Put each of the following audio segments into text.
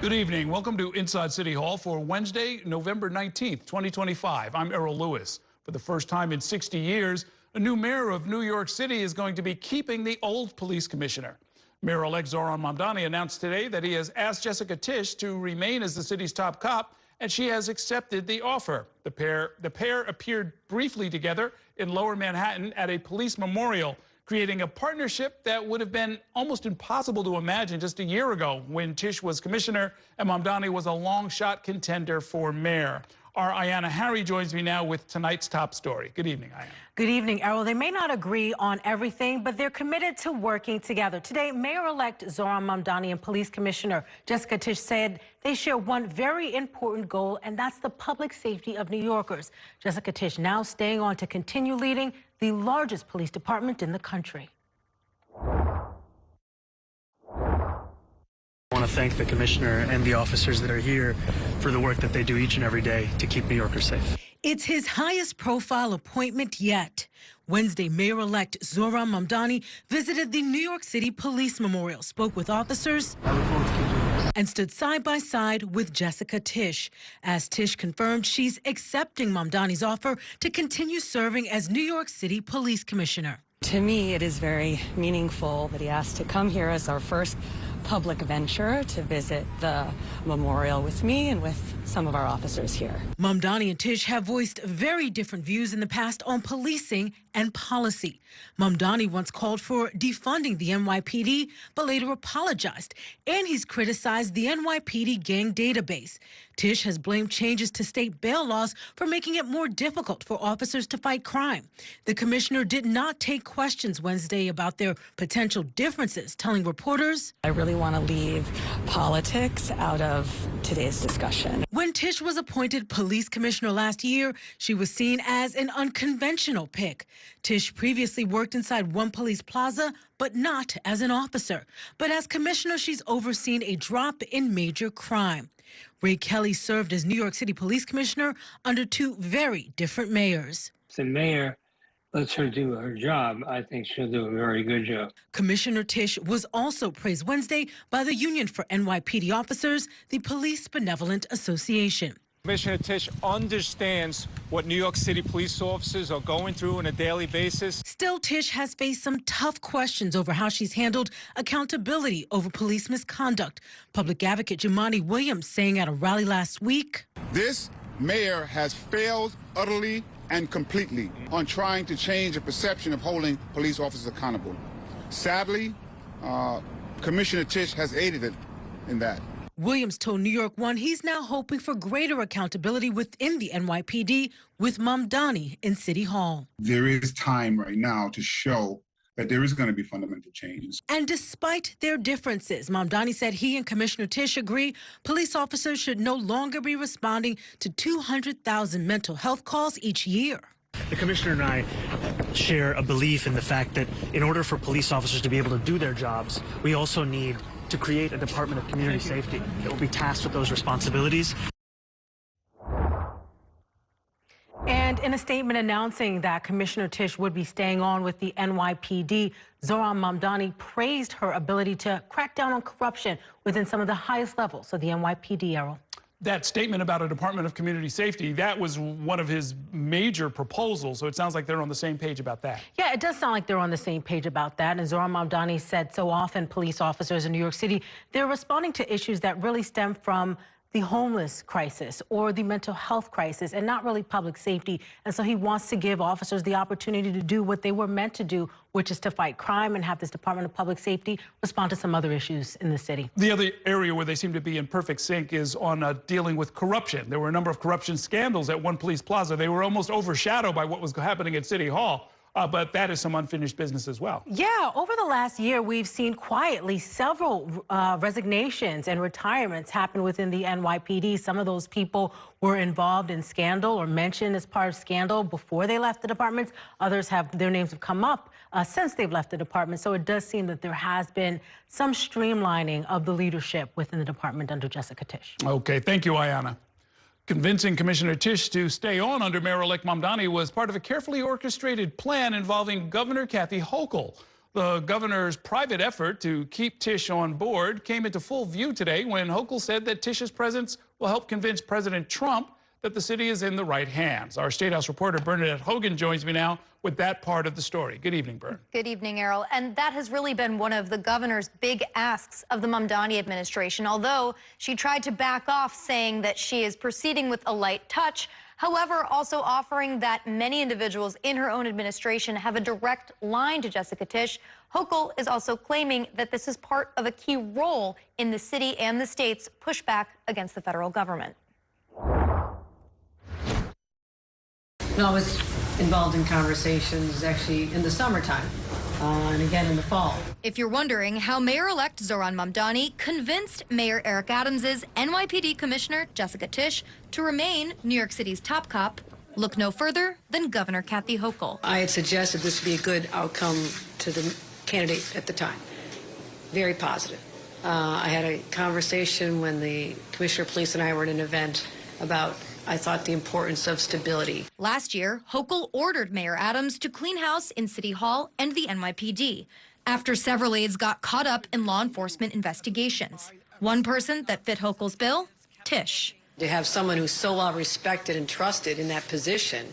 Good evening. Welcome to Inside City Hall for Wednesday, November 19th, 2025. I'm Errol Lewis. For the first time in 60 years, a new mayor of New York City is going to be keeping the old police commissioner. Mayor-elect Zohran Mamdani announced today that he has asked Jessica Tisch to remain as the city's top cop, and she has accepted the offer. The pair appeared briefly together in Lower Manhattan at a police memorial, creating a partnership that would have been almost impossible to imagine just a year ago when Tisch was commissioner and Mamdani was a long-shot contender for mayor. Our Ayana joins me now with tonight's top story. Good evening, Ayana. Good evening, Errol. They may not agree on everything, but they're committed to working together. Today, Mayor-elect Zohran Mamdani and Police Commissioner Jessica Tisch said they share one very important goal, and that's the public safety of New Yorkers. Jessica Tisch now staying on to continue leading the largest police department in the country. I want to thank the commissioner and the officers that are here for the work that they do each and every day to keep New Yorkers safe. It's his highest profile appointment yet. Wednesday, Mayor-elect Zohran Mamdani visited the New York City Police Memorial, spoke with officers, and stood side by side with Jessica Tisch. As Tisch confirmed, she's accepting Mamdani's offer to continue serving as New York City Police Commissioner. To me, it is very meaningful that he asked to come here as our first public venture to visit the memorial with me and with some of our officers here. Mamdani and Tisch have voiced very different views in the past on policing and policy. Mamdani once called for defunding the NYPD, but later apologized, and he's criticized the NYPD gang database. Tisch has blamed changes to state bail laws for making it more difficult for officers to fight crime. The commissioner did not take questions Wednesday about their potential differences, telling reporters, I really want to leave politics out of today's discussion. When Tisch was appointed police commissioner last year, she was seen as an unconventional pick. Tisch previously worked inside one police plaza, but not as an officer. But as commissioner, she's overseen a drop in major crime. Ray Kelly served as New York City Police Commissioner under two very different mayors. The mayor lets her do her job. I think she'll do a very good job. Commissioner Tisch was also praised Wednesday by the Union for NYPD Officers, the Police Benevolent Association. Commissioner Tisch understands what New York City police officers are going through on a daily basis. Still, Tisch has faced some tough questions over how she's handled accountability over police misconduct. Public advocate Jumaane Williams saying at a rally last week, this mayor has failed utterly and completely on trying to change the perception of holding police officers accountable. Sadly, Commissioner Tisch has aided it in that. Williams told New York One he's now hoping for greater accountability within the NYPD with Mamdani in City Hall. There is time right now to show that there is going to be fundamental changes. And despite their differences, Mamdani said he and Commissioner Tisch agree police officers should no longer be responding to 200,000 mental health calls each year. The commissioner and I share a belief in the fact that in order for police officers to be able to do their jobs, we also need to create a Department of Community Safety that will be tasked with those responsibilities. And in a statement announcing that Commissioner Tisch would be staying on with the NYPD, Zohran Mamdani praised her ability to crack down on corruption within some of the highest levels of the NYPD, Errol. That statement about a Department of Community Safety, that was one of his major proposals, so it sounds like they're on the same page about that. Yeah, it does sound like they're on the same page about that. And Zohran Mamdani said so often police officers in New York City, they're responding to issues that really stem from the homeless crisis or the mental health crisis and not really public safety. And so he wants to give officers the opportunity to do what they were meant to do, which is to fight crime and have this Department of Public Safety respond to some other issues in the city. The other area where they seem to be in perfect sync is on dealing with corruption. There were a number of corruption scandals at one police plaza. They were almost overshadowed by what was happening at City Hall. But that is some unfinished business as well. Yeah, over the last year, we've seen quietly several resignations and retirements happen within the NYPD. Some of those people were involved in scandal or mentioned as part of scandal before they left the departments. Others their names have come up since they've left the department. So it does seem that there has been some streamlining of the leadership within the department under Jessica Tisch. Okay, thank you, Ayana. Convincing Commissioner Tisch to stay on under Mayor-elect Mamdani was part of a carefully orchestrated plan involving Governor Kathy Hochul. The governor's private effort to keep Tisch on board came into full view today when Hochul said that Tisch's presence will help convince President Trump that the city is in the right hands. Our State House reporter Bernadette Hogan joins me now with that part of the story. Good evening, Bern. Good evening, Errol. And that has really been one of the governor's big asks of the Mamdani administration, although she tried to back off, saying that she is proceeding with a light touch. However, also offering that many individuals in her own administration have a direct line to Jessica Tisch. Hochul is also claiming that this is part of a key role in the city and the state's pushback against the federal government. I was involved in conversations actually in the summertime and again in the fall. If you're wondering how Mayor-elect Zohran Mamdani convinced Mayor Eric Adams's NYPD Commissioner Jessica Tisch to remain New York City's top cop, look no further than Governor Kathy Hochul. I had suggested this would be a good outcome to the candidate at the time. Very positive. I had a conversation when the Commissioner of Police and I were at an event about, I thought, the importance of stability. Last year, Hochul ordered Mayor Adams to clean house in City Hall and the NYPD after several aides got caught up in law enforcement investigations. One person that fit Hochul's bill, Tisch. To have someone who's so well respected and trusted in that position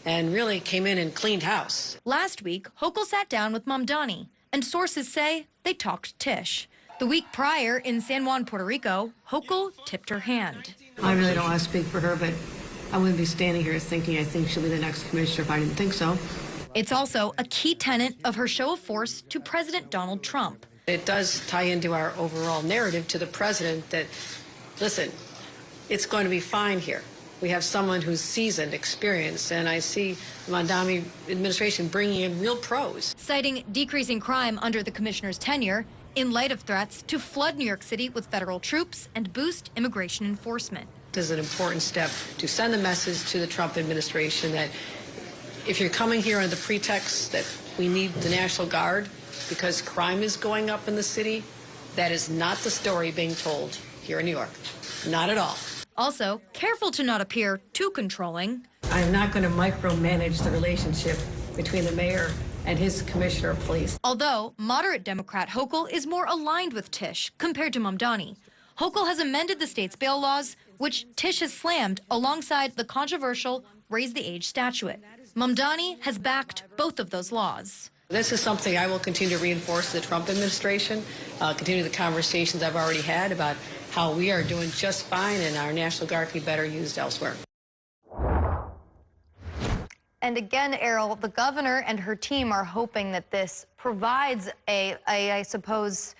and really came in and cleaned house. Last week, Hochul sat down with Mamdani, and sources say they talked Tisch. The week prior in San Juan, Puerto Rico, Hochul tipped her hand. I really don't want to speak for her, but I wouldn't be standing here thinking I think she'll be the next commissioner if I didn't think so. It's also a key tenet of her show of force to President Donald Trump. It does tie into our overall narrative to the president that, listen, it's going to be fine here. We have someone who's seasoned, experienced, and I see the Mamdani administration bringing in real pros. Citing decreasing crime under the commissioner's tenure, in light of threats to flood New York City with federal troops and boost immigration enforcement. This is an important step to send the message to the Trump administration that if you're coming here under the pretext that we need the National Guard because crime is going up in the city, that is not the story being told here in New York. Not at all. Also, careful to not appear too controlling. I'm not going to micromanage the relationship between the mayor and his commissioner of police. Although moderate Democrat Hochul is more aligned with Tisch compared to Mamdani. Hochul has amended the state's bail laws, which Tisch has slammed alongside the controversial Raise the Age statute. Mamdani has backed both of those laws. This is something I will continue to reinforce the Trump administration, continue the conversations I've already had about how we are doing just fine and our National Guard can be better used elsewhere. And again, Errol, the governor and her team are hoping that this provides I suppose,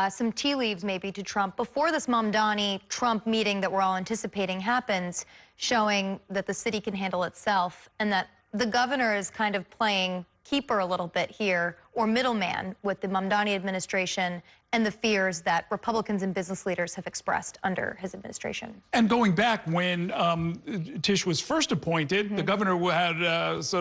some tea leaves maybe to Trump before this Mamdani-Trump meeting that we're all anticipating happens, showing that the city can handle itself and that the governor is kind of playing keeper a little bit here, or middleman with the Mamdani administration and the fears that Republicans and business leaders have expressed under his administration. And going back when Tisch was first appointed, the governor had was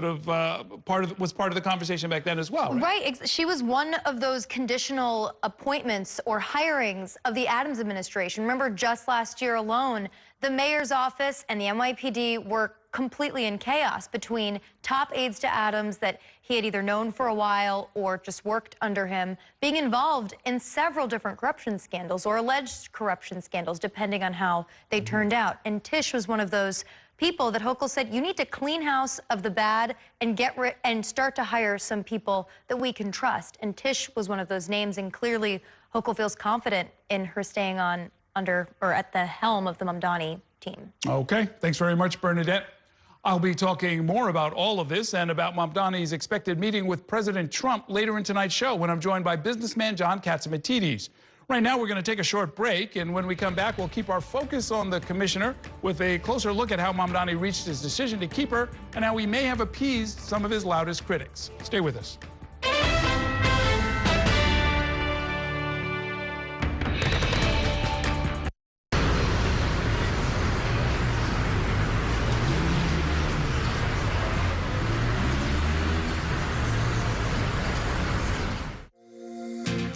part of the conversation back then as well, right? Right. She was one of those conditional appointments or hirings of the Adams administration. Remember, just last year alone, the mayor's office and the NYPD were completely in chaos between top aides to Adams that he had either known for a while or just worked under him, being involved in several different corruption scandals or alleged corruption scandals, depending on how they turned out. And Tisch was one of those people that Hochul said, you need to clean house of the bad and and start to hire some people that we can trust. And Tisch was one of those names, and clearly Hochul feels confident in her staying on at the helm of the Mamdani team. Okay, thanks very much, Bernadette. I'll be talking more about all of this and about Mamdani's expected meeting with President Trump later in tonight's show when I'm joined by businessman John Catsimatidis. Right now, we're going to take a short break, and when we come back, we'll keep our focus on the commissioner with a closer look at how Mamdani reached his decision to keep her and how he may have appeased some of his loudest critics. Stay with us.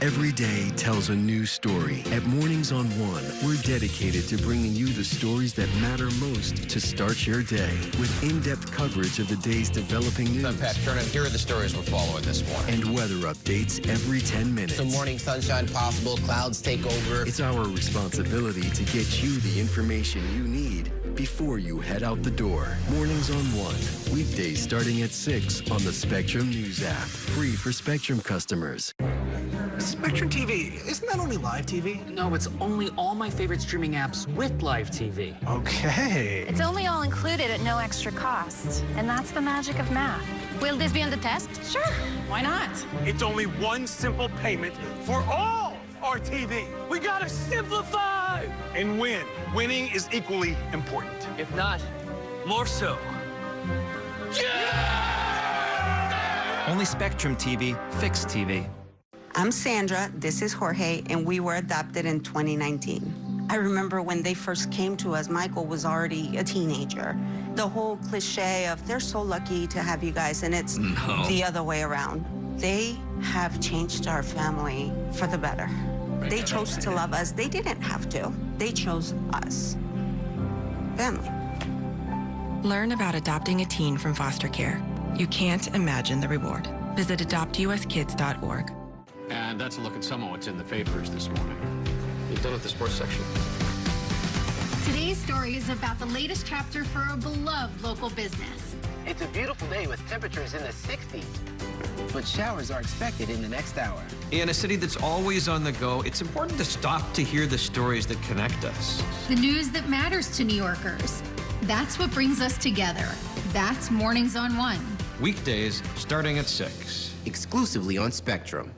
Every day tells a new story. At Mornings on One, we're dedicated to bringing you the stories that matter most to start your day. With in-depth coverage of the day's developing news. I'm Pat Kernan. Here are the stories we're following this morning. And weather updates every 10 minutes. Some morning sunshine possible, clouds take over. It's our responsibility to get you the information you need before you head out the door. Mornings on One. Weekdays starting at 6 on the Spectrum News app. Free for Spectrum customers. Spectrum TV, isn't that only live TV? No, it's only all my favorite streaming apps with live TV. Okay. It's only all included at no extra cost. And that's the magic of math. Will this be on the test? Sure. Why not? It's only one simple payment for all our TV. We gotta simplify and win. Winning is equally important. If not, more so. Yeah! Only Spectrum TV, fixed TV. I'm Sandra, this is Jorge, and we were adopted in 2019. I remember when they first came to us, Michael was already a teenager. The whole cliche of they're so lucky to have you guys, and it's the other way around. They have changed our family for the better. They chose to love us. They didn't have to. They chose us. Family. Learn about adopting a teen from foster care. You can't imagine the reward. Visit adoptuskids.org. And that's a look at some of what's in the papers this morning. You done with the sports section? Today's story is about the latest chapter for a beloved local business. It's a beautiful day with temperatures in the 60s, but showers are expected in the next hour. In a city that's always on the go, it's important to stop to hear the stories that connect us. The news that matters to New Yorkers. That's what brings us together. That's Mornings on One. Weekdays starting at 6. Exclusively on Spectrum.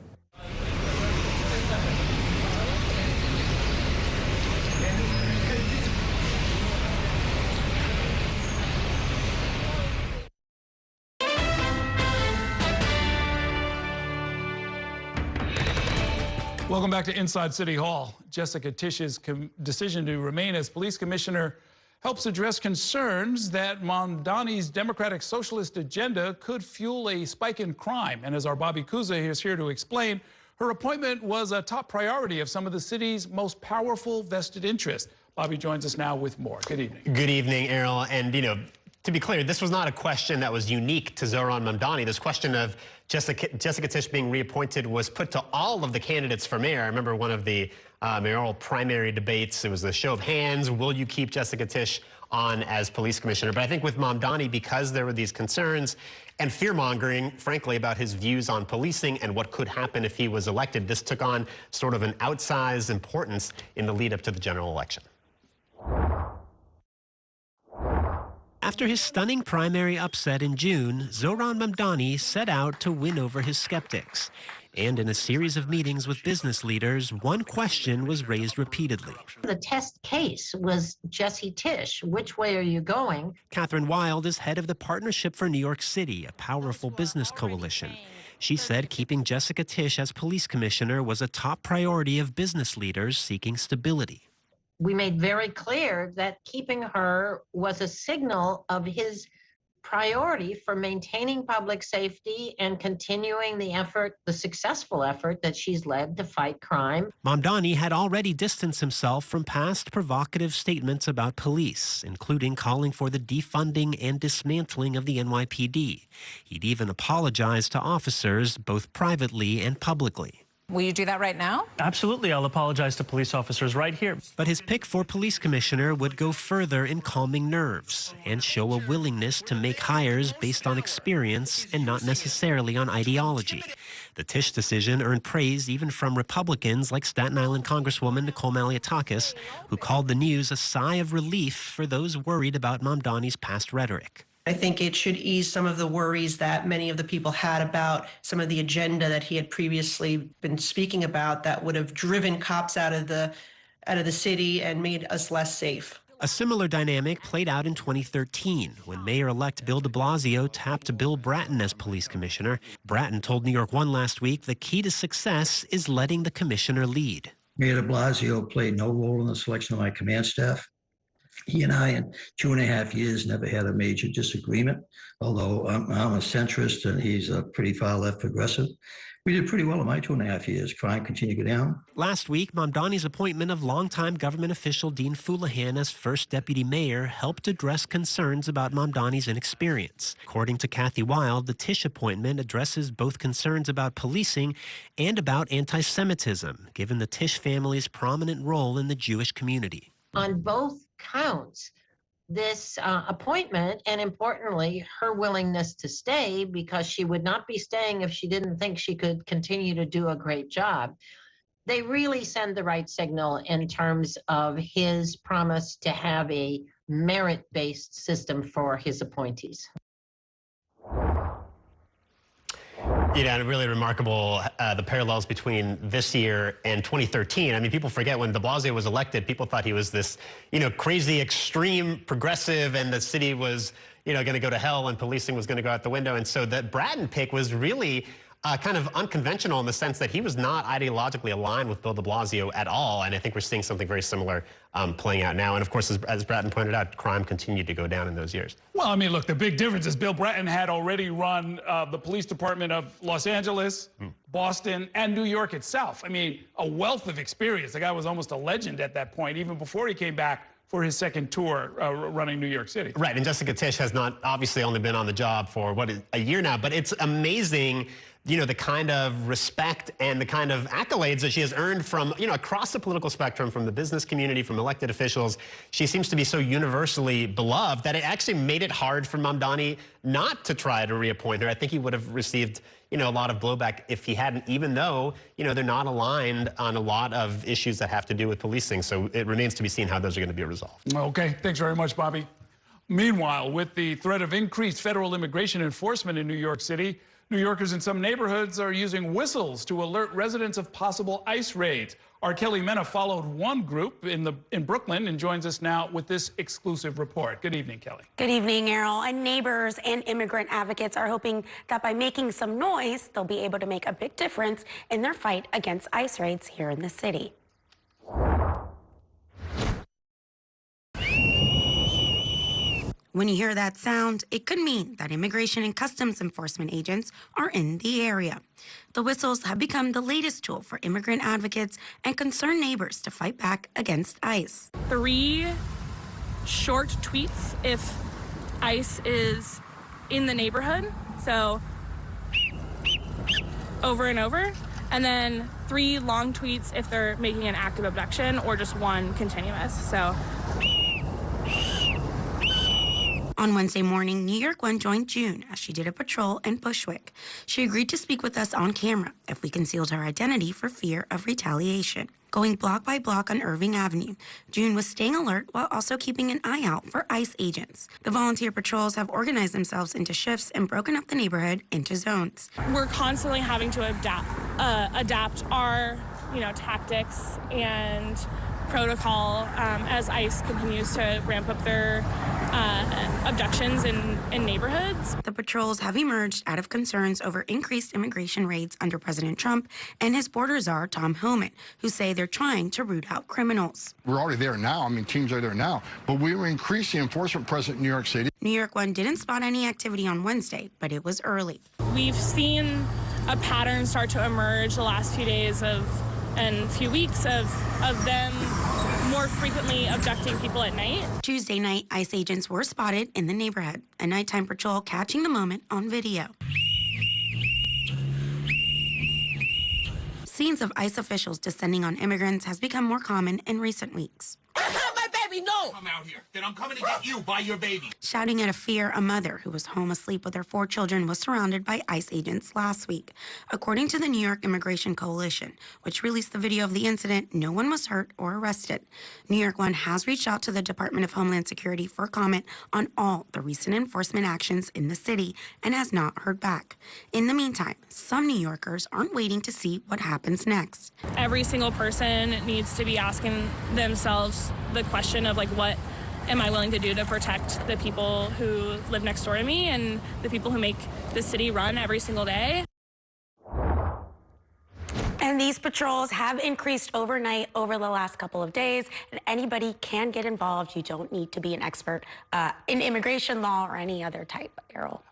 Welcome back to Inside City Hall. Jessica Tisch's decision to remain as police commissioner helps address concerns that Mamdani's democratic socialist agenda could fuel a spike in crime. And as our Bobby Kuza is here to explain, her appointment was a top priority of some of the city's most powerful vested interests. Bobby joins us now with more. Good evening. Good evening, Errol. And, you know, to be clear, this was not a question that was unique to Zohran Mamdani. This question of Jessica Tisch being reappointed was put to all of the candidates for mayor. I remember one of the mayoral primary debates. It was a show of hands. Will you keep Jessica Tisch on as police commissioner? But I think with Mamdani, because there were these concerns and fear-mongering, frankly, about his views on policing and what could happen if he was elected, this took on sort of an outsized importance in the lead up to the general election. After his stunning primary upset in June, Zohran Mamdani set out to win over his skeptics. And in a series of meetings with business leaders, one question was raised repeatedly. The test case was Jessie Tisch. Which way are you going? Catherine Wild is head of the Partnership for New York City, a powerful business coalition. She said keeping Jessica Tisch as police commissioner was a top priority of business leaders seeking stability. We made very clear that keeping her was a signal of his priority for maintaining public safety and continuing the effort, the successful effort that she's led to fight crime. Mamdani had already distanced himself from past provocative statements about police, including calling for the defunding and dismantling of the NYPD. He'd even apologized to officers, both privately and publicly. Will you do that right now? Absolutely. I'll apologize to police officers right here. But his pick for police commissioner would go further in calming nerves and show a willingness to make hires based on experience and not necessarily on ideology. The Tisch decision earned praise even from Republicans like Staten Island Congresswoman Nicole Malliotakis, who called the news a sigh of relief for those worried about Mamdani's past rhetoric. I think it should ease some of the worries that many of the people had about some of the agenda that he had previously been speaking about that would have driven cops out of the city and made us less safe. A similar dynamic played out in 2013 when Mayor-elect Bill de Blasio tapped Bill Bratton as police commissioner. Bratton told New York One last week the key to success is letting the commissioner lead. Mayor de Blasio played no role in the selection of my command staff. He and I, in 2.5 years, never had a major disagreement, although I'm a centrist and he's a pretty far left progressive. We did pretty well in my 2.5 years. Crime continued to go down. Last week, Mamdani's appointment of longtime government official Dean Foulahan as first deputy mayor helped address concerns about Mamdani's inexperience. According to Kathy Wild, the Tisch appointment addresses both concerns about policing and about anti-Semitism, given the Tisch family's prominent role in the Jewish community. On both counts, this appointment, and importantly, her willingness to stay, because she would not be staying if she didn't think she could continue to do a great job. They really send the right signal in terms of his promise to have a merit-based system for his appointees. You know, and really remarkable the parallels between this year and 2013. I mean, people forget when de Blasio was elected, people thought he was this, crazy, extreme progressive, and the city was, going to go to hell and policing was going to go out the window. And so that Bratton pick was really kind of unconventional in the sense that he was not ideologically aligned with Bill de Blasio at all. And I think we're seeing something very similar playing out now. And of course, as Bratton pointed out, crime continued to go down in those years. Well, I mean, look, the big difference is Bill Bratton had already run the police department of Los Angeles, Boston, and New York itself. I mean, a wealth of experience. The guy was almost a legend at that point, even before he came back for his second tour running New York City. Right, and Jessica Tisch has not obviously only been on the job for, a year now, but it's amazing, the kind of respect and the kind of accolades that she has earned from, across the political spectrum, from the business community, from elected officials. She seems to be so universally beloved that it actually made it hard for Mamdani not to try to reappoint her. I think he would have received, a lot of blowback if he hadn't, even though, they're not aligned on a lot of issues that have to do with policing. So it remains to be seen how those are going to be resolved. Okay, thanks very much, Bobby. Meanwhile, with the threat of increased federal immigration enforcement in New York City, New Yorkers in some neighborhoods are using whistles to alert residents of possible ICE raids. Our Kelly Mena followed one group in Brooklyn and joins us now with this exclusive report. Good evening, Kelly. Good evening, Errol. And neighbors and immigrant advocates are hoping that by making some noise, they'll be able to make a big difference in their fight against ICE raids here in the city. When you hear that sound, it could mean that immigration and customs enforcement agents are in the area. The whistles have become the latest tool for immigrant advocates and concerned neighbors to fight back against ICE. 3 short tweets if ICE is in the neighborhood, so over and over, and then 3 long tweets if they're making an active abduction, or just 1 continuous. So. On Wednesday morning, New York 1 joined June as she did a patrol in Bushwick. She agreed to speak with us on camera if we concealed her identity for fear of retaliation. Going block by block on Irving Avenue, June was staying alert while also keeping an eye out for ICE agents. The volunteer patrols have organized themselves into shifts and broken up the neighborhood into zones. We're constantly having to adapt our, tactics and protocol as ICE continues to ramp up their abductions in neighborhoods. The patrols have emerged out of concerns over increased immigration raids under President Trump and his border czar, Tom Homan, who say they're trying to root out criminals. We're already there now. I mean, teams are there now. But we will increase the enforcement presence in New York City. New York 1 didn't spot any activity on Wednesday, but it was early. We've seen a pattern start to emerge the last few days and few weeks of them more frequently abducting people at night. Tuesday night, ICE agents were spotted in the neighborhood, a nighttime patrol catching the moment on video. Scenes of ICE officials descending on immigrants has become more common in recent weeks. My baby, no! Come out here. Then I'm coming to get you by your baby. Shouting out of fear, a mother who was home asleep with her 4 children was surrounded by ICE agents last week. According to the New York Immigration Coalition, which released the video of the incident, no one was hurt or arrested. New York 1 has reached out to the Department of Homeland Security for comment on all the recent enforcement actions in the city and has not heard back. In the meantime, some New Yorkers aren't waiting to see what happens next. Every single person needs to be asking themselves the question of, what am I willing to do to protect the people who live next door to me and the people who make the city run every single day. And these patrols have increased overnight over the last couple of days, and anybody can get involved. You don't need to be an expert in immigration law or any other type, Errol.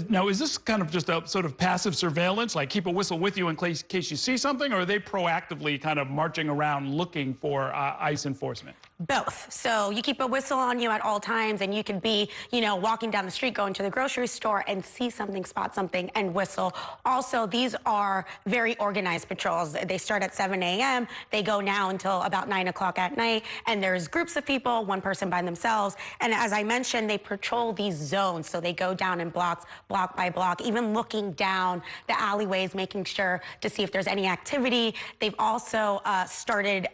Now, is this kind of just a sort of passive surveillance, like keep a whistle with you in case you see something, or are they proactively kind of marching around looking for ICE enforcement? Both. So you keep a whistle on you at all times, and you could be, walking down the street, going to the grocery store and see something, spot something, and whistle. Also, these are very organized patrols. They start at 7 a.m. They go now until about 9 o'clock at night, and there's groups of people, one person by themselves. And as I mentioned, they patrol these zones. So they go down in blocks, block by block, even looking down the alleyways, making sure to see if there's any activity. They've also started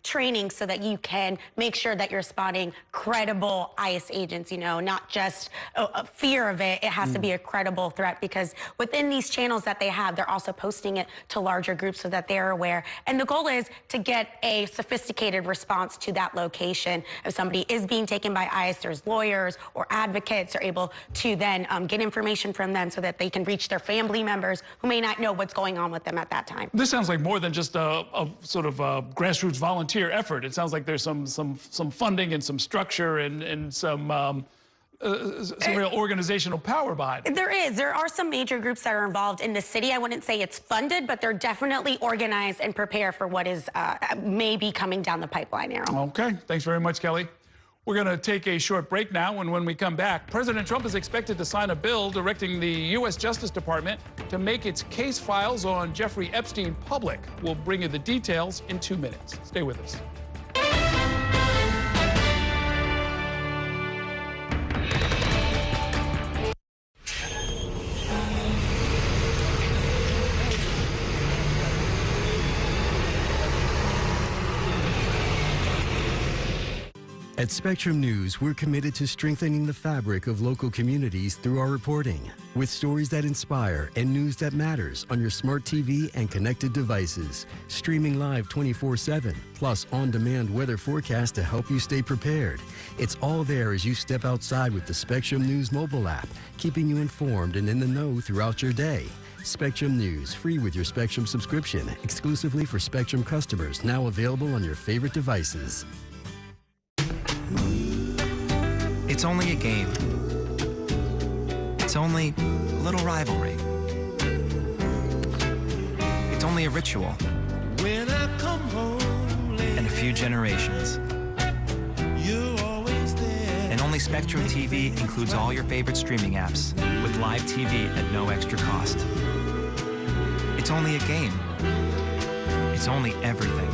training so that you can make sure that you're spotting credible ICE agents, not just a fear of it. It has to be a credible threat, because within these channels that they have, they're also posting it to larger groups so that they're aware. And the goal is to get a sophisticated response to that location. If somebody is being taken by ICE, there's lawyers or advocates are able to then get information from them so that they can reach their family members who may not know what's going on with them at that time. This sounds like more than just a sort of a grassroots volunteer effort. It sounds like there's some funding and some structure and some real organizational power behind it. There are some major groups that are involved in the city. I wouldn't say it's funded, but they're definitely organized and prepare for what is maybe coming down the pipeline, Errol. Okay, thanks very much, Kelly. We're going to take a short break now, and when we come back, President Trump is expected to sign a bill directing the U.S. Justice Department to make its case files on Jeffrey Epstein public. We'll bring you the details in 2 minutes. Stay with us. At Spectrum News, we're committed to strengthening the fabric of local communities through our reporting, with stories that inspire and news that matters on your smart TV and connected devices. Streaming live 24/7, plus on-demand weather forecast to help you stay prepared. It's all there as you step outside with the Spectrum News mobile app, keeping you informed and in the know throughout your day. Spectrum News, free with your Spectrum subscription, exclusively for Spectrum customers, now available on your favorite devices. It's only a game. It's only a little rivalry. It's only a ritual. When I come home late, and a few generations. you're always there. And only Spectrum TV includes all your favorite streaming apps with live TV at no extra cost. It's only a game. It's only everything.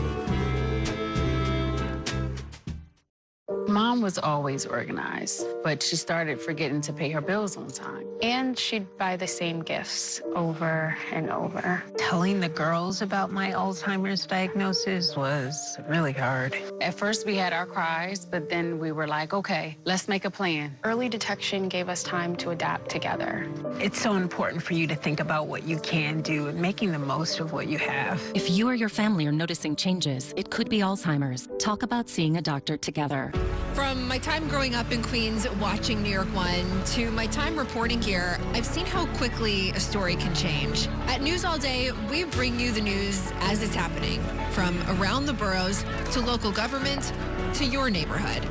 Mom was always organized, but she started forgetting to pay her bills on time. And she'd buy the same gifts over and over. Telling the girls about my Alzheimer's diagnosis was really hard. At first, we had our cries, but then we were like, okay, let's make a plan. Early detection gave us time to adapt together. It's so important for you to think about what you can do and making the most of what you have. If you or your family are noticing changes, it could be Alzheimer's. Talk about seeing a doctor together. From my time growing up in Queens watching New York 1 to my time reporting here, I've seen how quickly a story can change. At News All Day, we bring you the news as it's happening, from around the boroughs to local government to your neighborhood.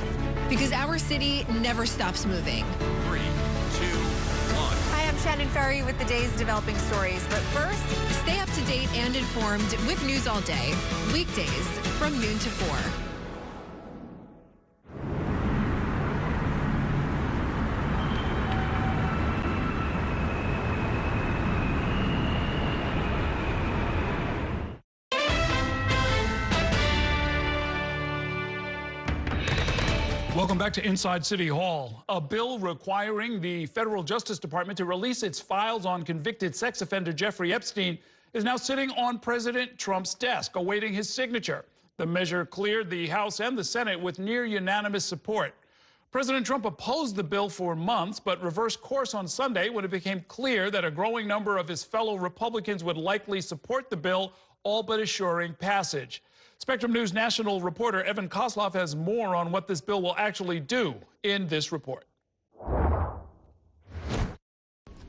Because our city never stops moving. 3, 2, 1. Hi, I'm Shannon Ferry with the day's developing stories. But first, stay up to date and informed with News All Day, weekdays from noon to 4. Welcome back to Inside City Hall. A bill requiring the federal Justice Department to release its files on convicted sex offender Jeffrey Epstein is now sitting on President Trump's desk, awaiting his signature. The measure cleared the House and the Senate with near unanimous support. President Trump opposed the bill for months, but reversed course on Sunday when it became clear that a growing number of his fellow Republicans would likely support the bill, all but assuring passage. Spectrum News national reporter Evan Kosloff has more on what this bill will actually do in this report.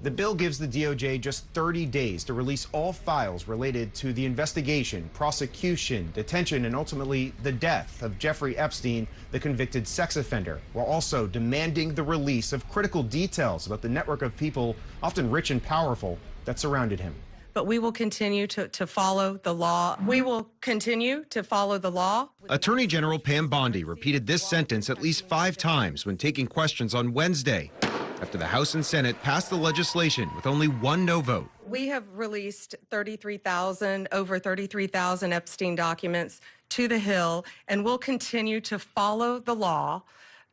The bill gives the DOJ just 30 days to release all files related to the investigation, prosecution, detention, and ultimately the death of Jeffrey Epstein, the convicted sex offender, while also demanding the release of critical details about the network of people, often rich and powerful, that surrounded him. But we will continue to follow the law. We will continue to follow the law. Attorney General Pam Bondi repeated this sentence at least 5 times when taking questions on Wednesday, after the House and Senate passed the legislation with only 1 no vote. We have released over 33,000 Epstein documents to the Hill, and we'll continue to follow the law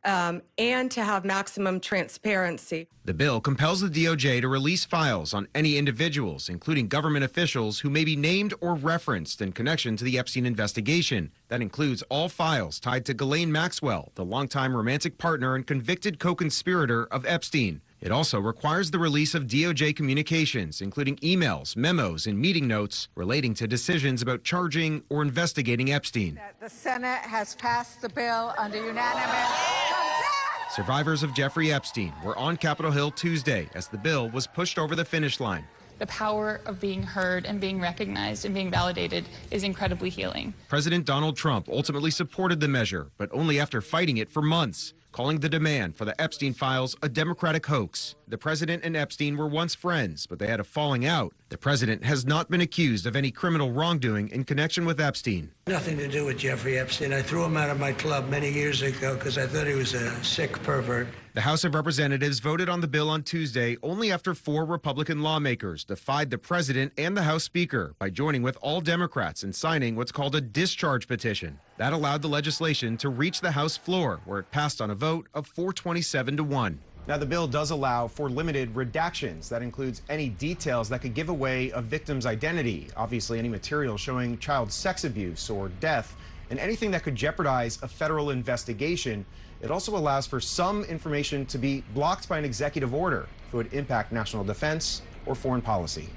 and to have maximum transparency. The bill compels the DOJ to release files on any individuals, including government officials who may be named or referenced in connection to the Epstein investigation. That includes all files tied to Ghislaine Maxwell, the longtime romantic partner and convicted co-conspirator of Epstein. It also requires the release of DOJ communications, including emails, memos, and meeting notes relating to decisions about charging or investigating Epstein. The Senate has passed the bill under unanimous consent. Survivors of Jeffrey Epstein were on Capitol Hill Tuesday as the bill was pushed over the finish line. The power of being heard and being recognized and being validated is incredibly healing. President Donald Trump ultimately supported the measure, but only after fighting it for months, calling the demand for the Epstein files a Democratic hoax. The president and Epstein were once friends, but they had a falling out. The president has not been accused of any criminal wrongdoing in connection with Epstein. Nothing to do with Jeffrey Epstein. I threw him out of my club many years ago because I thought he was a sick pervert. The House of Representatives voted on the bill on Tuesday only after 4 Republican lawmakers defied the president and the House Speaker by joining with all Democrats in signing what's called a discharge petition. That allowed the legislation to reach the House floor, where it passed on a vote of 427 to 1. Now, the bill does allow for limited redactions. That includes any details that could give away a victim's identity, obviously any material showing child sex abuse or death, and anything that could jeopardize a federal investigation. It also allows for some information to be blocked by an executive order if it would impact national defense or foreign policy.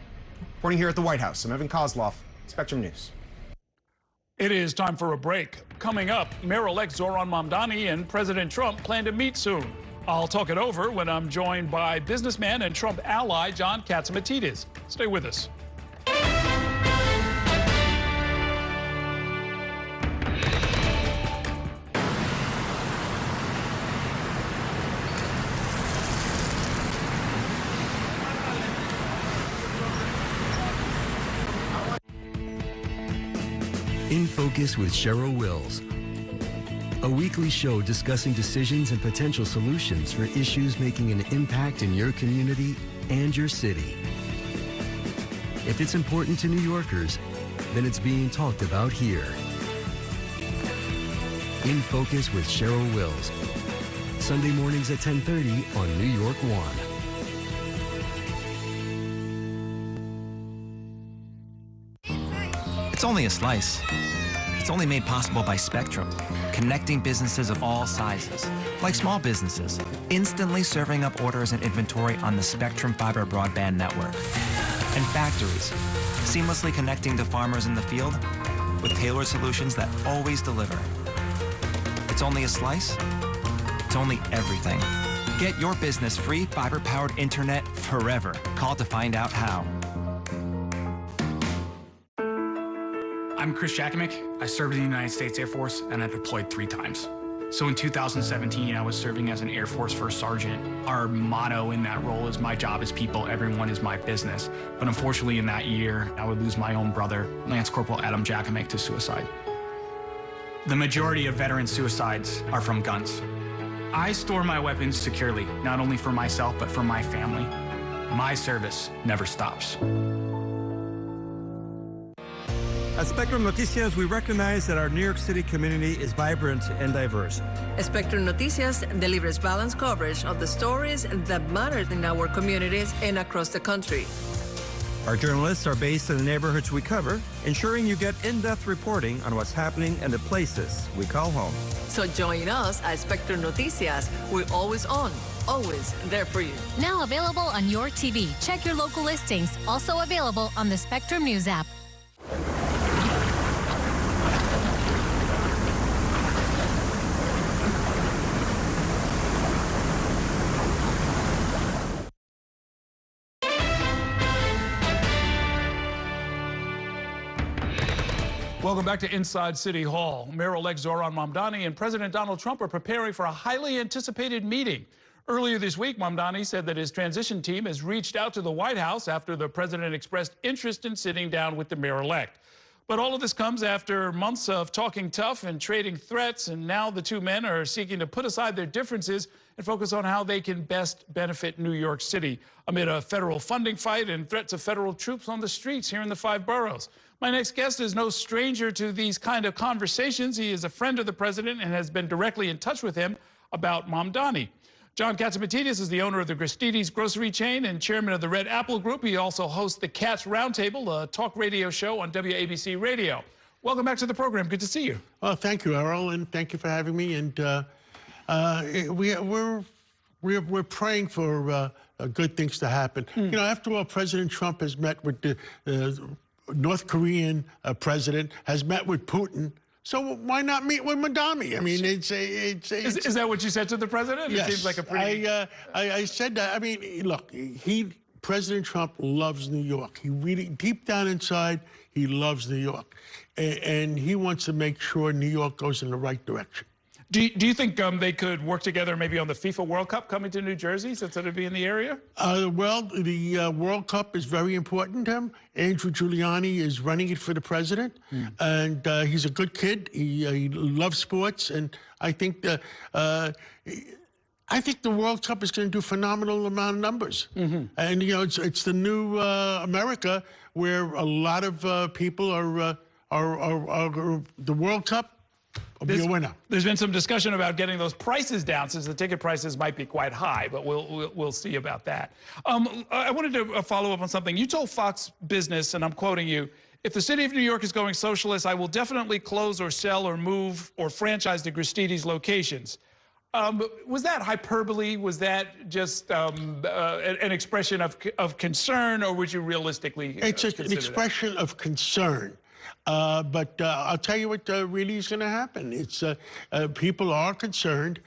Reporting here at the White House, I'm Evan Kozloff, Spectrum News. It is time for a break. Coming up, Mayor-elect Zohran Mamdani and President Trump plan to meet soon. I'll talk it over when I'm joined by businessman and Trump ally John Katzimatidis. Stay with us. In Focus with Cheryl Wills, a weekly show discussing decisions and potential solutions for issues making an impact in your community and your city. If it's important to New Yorkers, then it's being talked about here. In Focus with Cheryl Wills, Sunday mornings at 10:30 on New York One. It's only a slice. It's only made possible by Spectrum, connecting businesses of all sizes, like small businesses, instantly serving up orders and inventory on the Spectrum Fiber broadband network, and factories, seamlessly connecting to farmers in the field with tailored solutions that always deliver. It's only a slice. It's only everything. Get your business free fiber-powered internet forever. Call to find out how. I'm Chris Jakovic. I served in the United States Air Force and I deployed 3 times. So in 2017, I was serving as an Air Force First Sergeant. Our motto in that role is my job is people, everyone is my business. But unfortunately in that year, I would lose my own brother, Lance Corporal Adam Jakovic, to suicide. The majority of veteran suicides are from guns. I store my weapons securely, not only for myself, but for my family. My service never stops. At Spectrum Noticias, we recognize that our New York City community is vibrant and diverse. Spectrum Noticias delivers balanced coverage of the stories that matter in our communities and across the country. Our journalists are based in the neighborhoods we cover, ensuring you get in-depth reporting on what's happening in the places we call home. So join us at Spectrum Noticias. We're always on, always there for you. Now available on your TV. Check your local listings. Also available on the Spectrum News app. Welcome back to Inside City Hall. Mayor-elect Zohran Mamdani and President Donald Trump are preparing for a highly anticipated meeting. Earlier this week, Mamdani said that his transition team has reached out to the White House after the president expressed interest in sitting down with the mayor-elect. But all of this comes after months of talking tough and trading threats, and now the two men are seeking to put aside their differences and focus on how they can best benefit New York City amid a federal funding fight and threats of federal troops on the streets here in the 5 boroughs. My next guest is no stranger to these kind of conversations. He is a friend of the president and has been directly in touch with him about Mamdani. John Katsimatidis is the owner of the Gristedes grocery chain and chairman of the Red Apple Group. He also hosts the Cats Roundtable, a talk radio show on WABC Radio. Welcome back to the program. Good to see you. Well, thank you, Errol, and thank you for having me. And we're praying for good things to happen. You know, after all, President Trump has met with the North Korean president, has met with Putin. So why not meet with Mamdani? I mean, is that what you said to the president? Yes. It seems like a pretty... I said that. I mean, look, President Trump loves New York. He really, deep down inside, he loves New York. And he wants to make sure New York goes in the right direction. Do you think they could work together maybe on the FIFA World Cup coming to New Jersey since it'll be in the area? Well, the World Cup is very important to him. Andrew Giuliani is running it for the president, and he's a good kid. He loves sports, and I think the World Cup is going to do a phenomenal amount of numbers. And you know, it's the new America where a lot of people are the World Cup. There's been some discussion about getting those prices down since the ticket prices might be quite high, but we'll see about that. I wanted to follow up on something. You told Fox Business, and I'm quoting you, "If the city of New York is going socialist, I will definitely close or sell or move or franchise the Gristedes locations." Was that hyperbole? Was that just an expression of concern, or would you realistically It's an expression of concern. But I'll tell you what really is going to happen. It's people are concerned.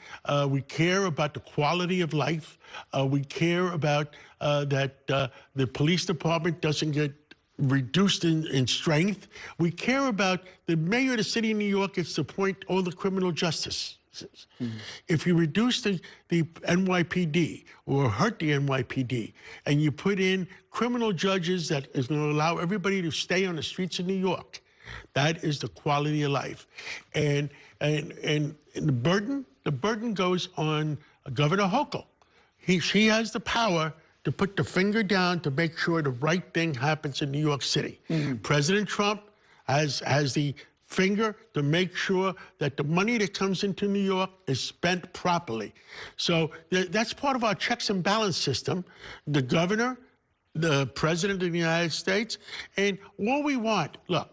We care about the quality of life. We care about that the police department doesn't get reduced in strength. We care about the mayor of the city of New York gets to appoint all the criminal justice. If you reduce the NYPD or hurt the NYPD and you put in criminal judges that is going to allow everybody to stay on the streets of New York, that is the quality of life. And the burden goes on Governor Hochul. She has the power to put the finger down to make sure the right thing happens in New York City. President Trump has the finger to make sure that the money that comes into New York is spent properly. So that's part of our checks and balance system. The governor, the president of the United States, and all we want, look,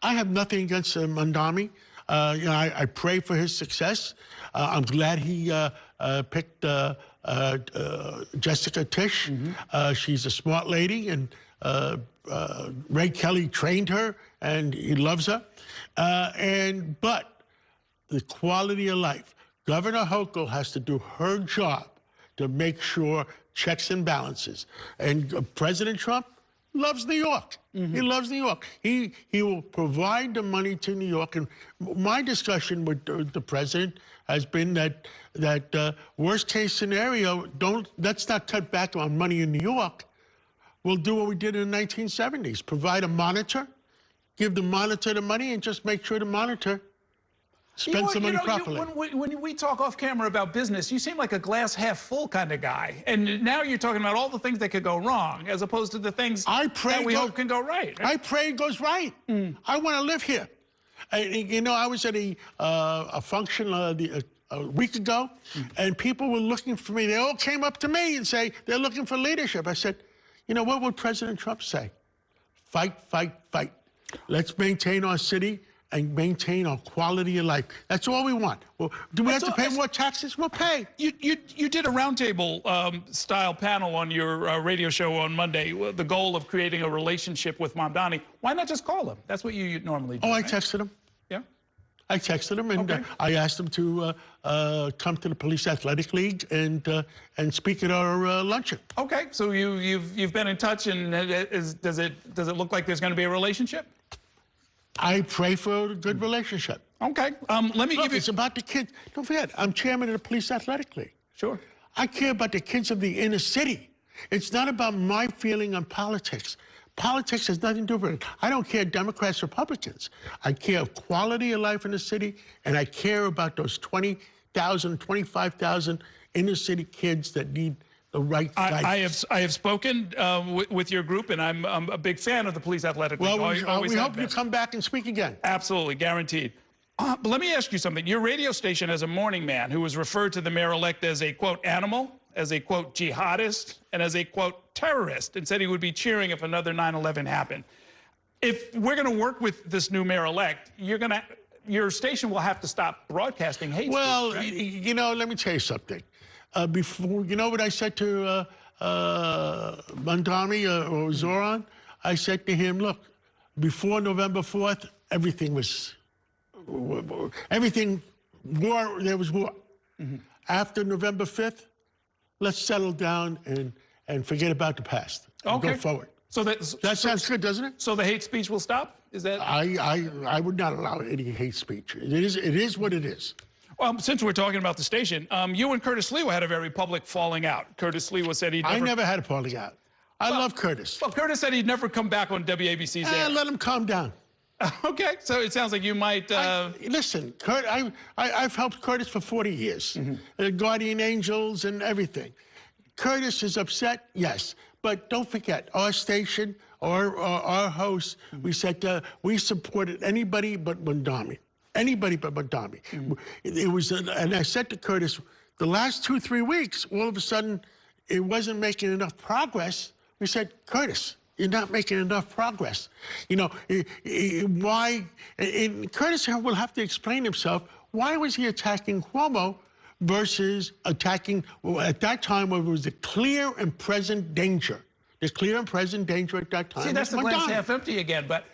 I have nothing against Mamdani. You know, I pray for his success. I'm glad he picked Jessica Tisch. She's a smart lady, and Ray Kelly trained her, and he loves her. But the quality of life, Governor Hochul has to do her job to make sure checks and balances. And President Trump loves New York. He loves New York. He will provide the money to New York. And my discussion with the president has been that worst case scenario, let's not cut back on money in New York. We'll do what we did in the 1970s, provide a monitor, give the monitor the money, and just make sure the monitor spends the money properly. When we talk off camera about business, you seem like a glass half full kind of guy. And now you're talking about all the things that could go wrong, as opposed to the things that we hope can go right. I pray it goes right. I want to live here. You know, I was at a function a week ago, and people were looking for me. They all came up to me and say they're looking for leadership. I said, you know, what would President Trump say? Fight, fight, fight. Let's maintain our city and maintain our quality of life. That's all we want. Well, do we have to pay more taxes? We'll pay. You did a roundtable style panel on your radio show on Monday. The goal of creating a relationship with Mamdani. Why not just call him? That's what you normally do. Oh, I texted him. Yeah. I texted him, and I asked him to come to the Police Athletic League and speak at our luncheon. Okay, so you've been in touch, and does it look like there's going to be a relationship? I pray for a good relationship. Okay. Let me give you... It's about the kids. Don't forget, I'm chairman of the Police Athletic League. Sure. I care about the kids of the inner city. It's not about my feeling on politics. Politics has nothing to do with it. I don't care Democrats, Republicans. I care of quality of life in the city, and I care about those 20,000, 25,000 inner city kids that need the right guidance. I have spoken with your group, and I'm a big fan of the Police Athletic League. Well, we hope you come back and speak again. Absolutely, guaranteed. But let me ask you something. Your radio station has a morning man who was referred to the mayor-elect as a, quote, animal, as a, quote, jihadist, and as a, quote, terrorist, and said he would be cheering if another 9/11 happened. If we're going to work with this new mayor-elect, your station will have to stop broadcasting hate speech, right? You know, let me tell you something. Before, you know what I said to Mamdani or Zohran? I said to him, look, before November 4th, everything was war. There was war. Mm-hmm. After November 5th, let's settle down and forget about the past. Okay. Go forward. So that sounds good, doesn't it? So the hate speech will stop? Is that? I would not allow any hate speech. It is what it is. Well, since we're talking about the station, you and Curtis Lewa had a very public falling out. Curtis Lewa said he'd never... I never had a falling out. I love Curtis. Well, Curtis said he'd never come back on WABC's air. Let him calm down. Okay, so it sounds like you might... Listen, I've helped Curtis for 40 years. Mm-hmm. Guardian Angels and everything. Curtis is upset, yes. But don't forget, our station, our host, we said we supported anybody but Mamdani. Anybody but Mamdani. Mm-hmm. It was, and I said to Curtis, the last 2-3 weeks, all of a sudden, it wasn't making enough progress. We said, Curtis, you're not making enough progress. You know, why? Curtis will have to explain himself. Why was he attacking Cuomo versus attacking, at that time, when it was a clear and present danger? There's clear and present danger at that time. See, that's the glass half empty again, but...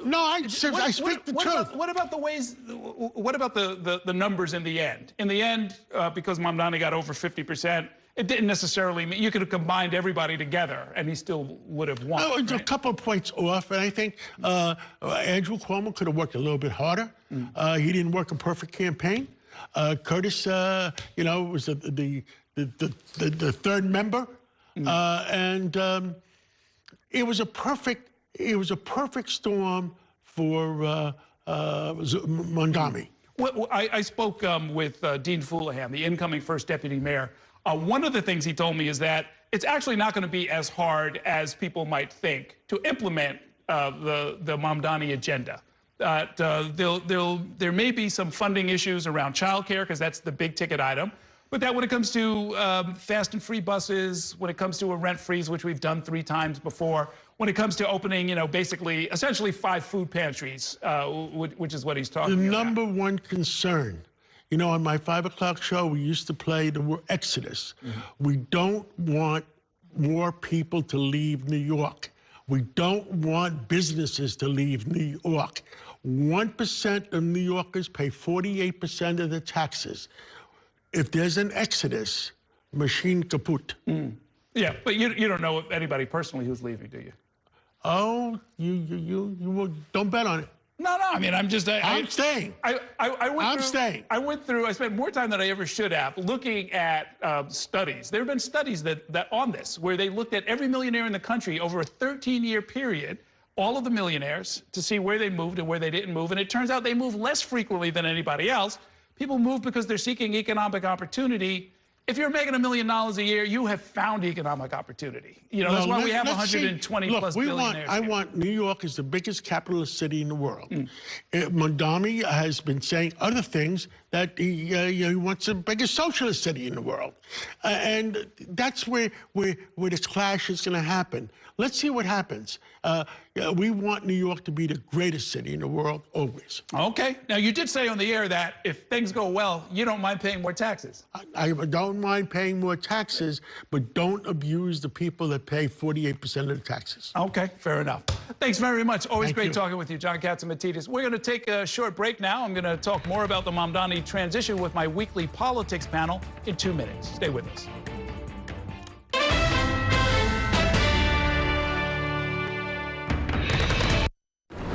No, I speak the truth. What about the ways? What about the numbers in the end? In the end, because Mamdani got over 50%, it didn't necessarily mean you could have combined everybody together, and he still would have won. Right? A couple of points off, and I think Andrew Cuomo could have worked a little bit harder. He didn't work a perfect campaign. Curtis, you know, was the third member, and it was a perfect. It was a perfect storm for Mamdani. Well, I spoke with Dean Foulahan, the incoming first deputy mayor. One of the things he told me is that it's actually not going to be as hard as people might think to implement the Mamdani agenda. There may be some funding issues around childcare because that's the big ticket item. But that when it comes to fast and free buses, when it comes to a rent freeze, which we've done 3 times before, when it comes to opening, you know, basically, essentially 5 food pantries, which is what he's talking about. The number one concern, you know, on my 5 o'clock show, we used to play the word Exodus. Mm-hmm. We don't want more people to leave New York. We don't want businesses to leave New York. 1% of New Yorkers pay 48% of the taxes. If there's an exodus, machine kaput. Yeah, but you don't know anybody personally who's leaving, do you? Oh, you don't bet on it. No, I mean, I'm staying. I went through, I spent more time than I ever should have looking at studies. There have been studies that on this, where they looked at every millionaire in the country over a 13-year period, all of the millionaires, to see where they moved and where they didn't move. And it turns out they move less frequently than anybody else. People move because they're seeking economic opportunity. If you're making $1 million a year, you have found economic opportunity. You know, that's why we have 120 plus billionaires. I want New York is the biggest capitalist city in the world. Mamdani has been saying other things that he wants the biggest socialist city in the world. And that's where the clash is going to happen. Let's see what happens. We want New York to be the greatest city in the world, always. Okay. Now, you did say on the air that if things go well, you don't mind paying more taxes. I don't mind paying more taxes, but don't abuse the people that pay 48% of the taxes. Okay, fair enough. Thanks very much. Always great talking with you, John Catsimatidis. We're going to take a short break now. I'm going to talk more about the Mamdani transition with my weekly politics panel in 2 minutes. Stay with us.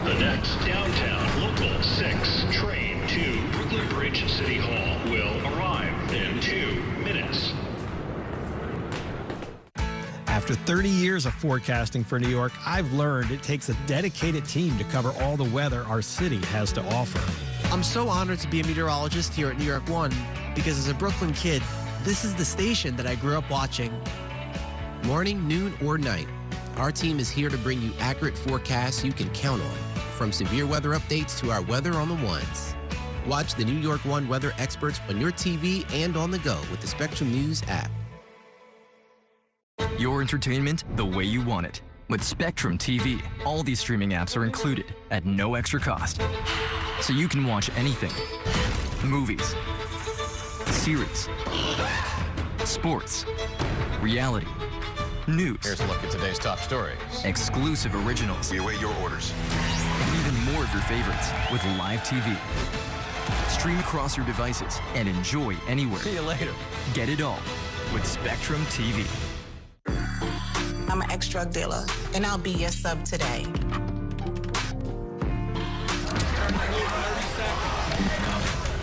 The next downtown reach City Hall will arrive in 2 minutes. After 30 years of forecasting for New York, I've learned it takes a dedicated team to cover all the weather our city has to offer. I'm so honored to be a meteorologist here at New York One because as a Brooklyn kid, this is the station that I grew up watching. Morning, noon, or night, our team is here to bring you accurate forecasts you can count on, from severe weather updates to our weather on the ones. Watch the New York One weather experts on your TV and on the go with the Spectrum News app. Your entertainment the way you want it. With Spectrum TV, all these streaming apps are included at no extra cost. So you can watch anything. Movies, series, sports, reality, news. Here's a look at today's top stories. Exclusive originals. We await your orders. And even more of your favorites with live TV. Stream across your devices and enjoy anywhere. See you later. Get it all with Spectrum TV. I'm an ex-drug dealer, and I'll be your sub today.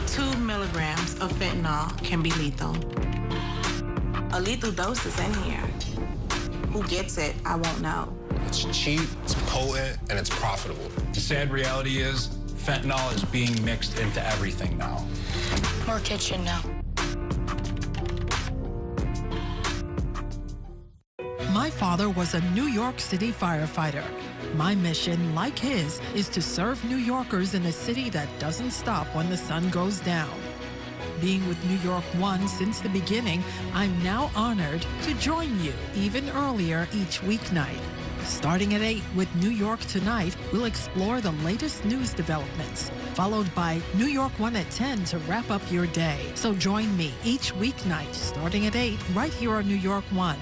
2 milligrams of fentanyl can be lethal. A lethal dose is in here. Who gets it, I won't know. It's cheap, it's potent, and it's profitable. The sad reality is fentanyl is being mixed into everything now. More kitchen now. My father was a New York City firefighter. My mission, like his, is to serve New Yorkers in a city that doesn't stop when the sun goes down. Being with New York One since the beginning, I'm now honored to join you even earlier each weeknight. Starting at 8 with New York Tonight, we'll explore the latest news developments, followed by New York One at 10 to wrap up your day. So join me each weeknight starting at 8 right here on New York One.